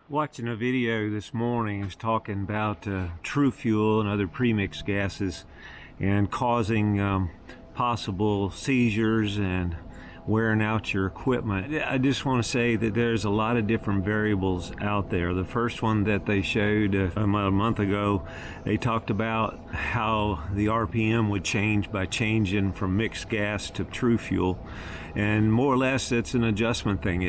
Watching a video this morning, is talking about TruFuel and other premix gases and causing possible seizures and wearing out your equipment. I just want to say that there's a lot of different variables out there. The first one that they showed a month ago, they talked about how the RPM would change by changing from mixed gas to TruFuel, and more or less it's an adjustment thing.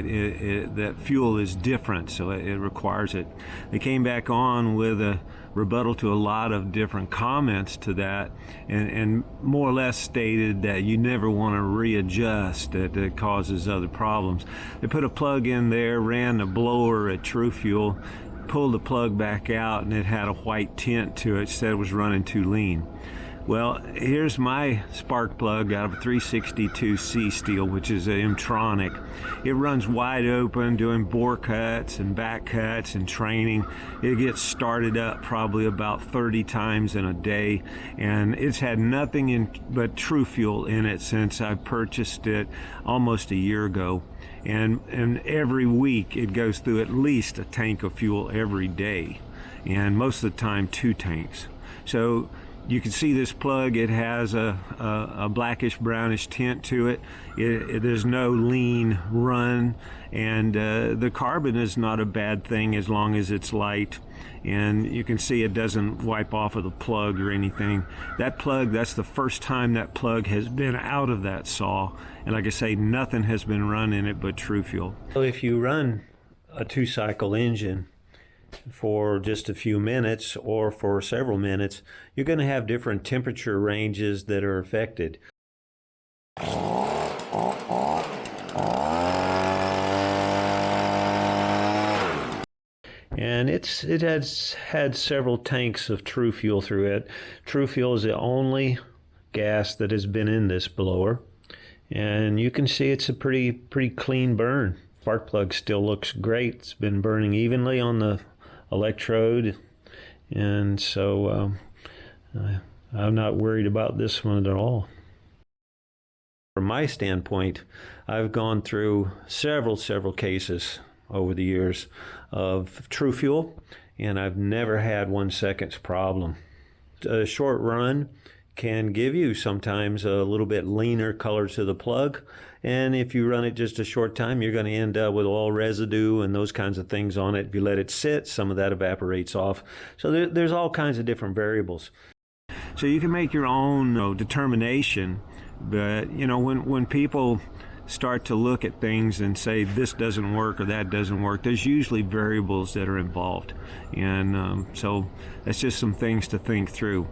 That fuel is different, so it requires it. They came back on with a rebuttal to a lot of different comments to that, and more or less stated that you never want to readjust, that it causes other problems. They put a plug in there, ran the blower at TruFuel, pulled the plug back out, and it had a white tint to it, said it was running too lean. Well, here's my spark plug out of a 362C steel, which is an M-tronic. It runs wide open, doing bore cuts and back cuts and training. It gets started up probably about 30 times in a day, and it's had nothing but TruFuel in it since I purchased it almost a year ago. And every week it goes through at least a tank of fuel every day, and most of the time 2 tanks. So you can see this plug, it has a blackish brownish tint to it. There's no lean run, and the carbon is not a bad thing as long as it's light, and you can see it doesn't wipe off of the plug or anything. That plug, that's the first time that plug has been out of that saw, and like I say, nothing has been run in it but TruFuel. So if you run a 2-cycle engine for just a few minutes or for several minutes, you're going to have different temperature ranges that are affected. And it has had several tanks of TruFuel through it. TruFuel is the only gas that has been in this blower, and you can see it's a pretty clean burn. Spark plug still looks great. It's been burning evenly on the electrode, and so I'm not worried about this one at all. From my standpoint, I've gone through several cases over the years of TruFuel, and I've never had 1 second's problem. A short run can give you sometimes a little bit leaner color to the plug, and if you run it just a short time, you're going to end up with oil residue and those kinds of things on it. If you let it sit, some of that evaporates off. So there's all kinds of different variables. So you can make your own determination, but when people start to look at things and say this doesn't work or that doesn't work, there's usually variables that are involved, and so that's just some things to think through.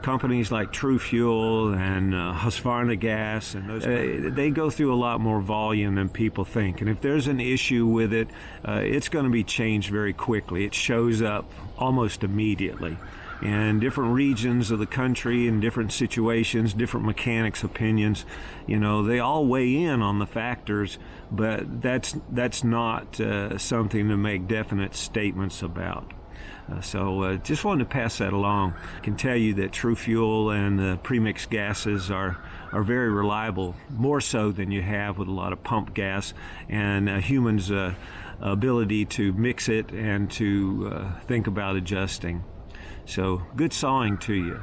Companies like TruFuel and Husqvarna Gas, and those, they go through a lot more volume than people think. And if there's an issue with it, it's going to be changed very quickly. It shows up almost immediately. And different regions of the country and different situations, different mechanics' opinions, they all weigh in on the factors, but that's not something to make definite statements about. So just wanted to pass that along. I can tell you that TruFuel and the premix gases are very reliable, more so than you have with a lot of pump gas and humans' ability to mix it and to think about adjusting. So good sawing to you.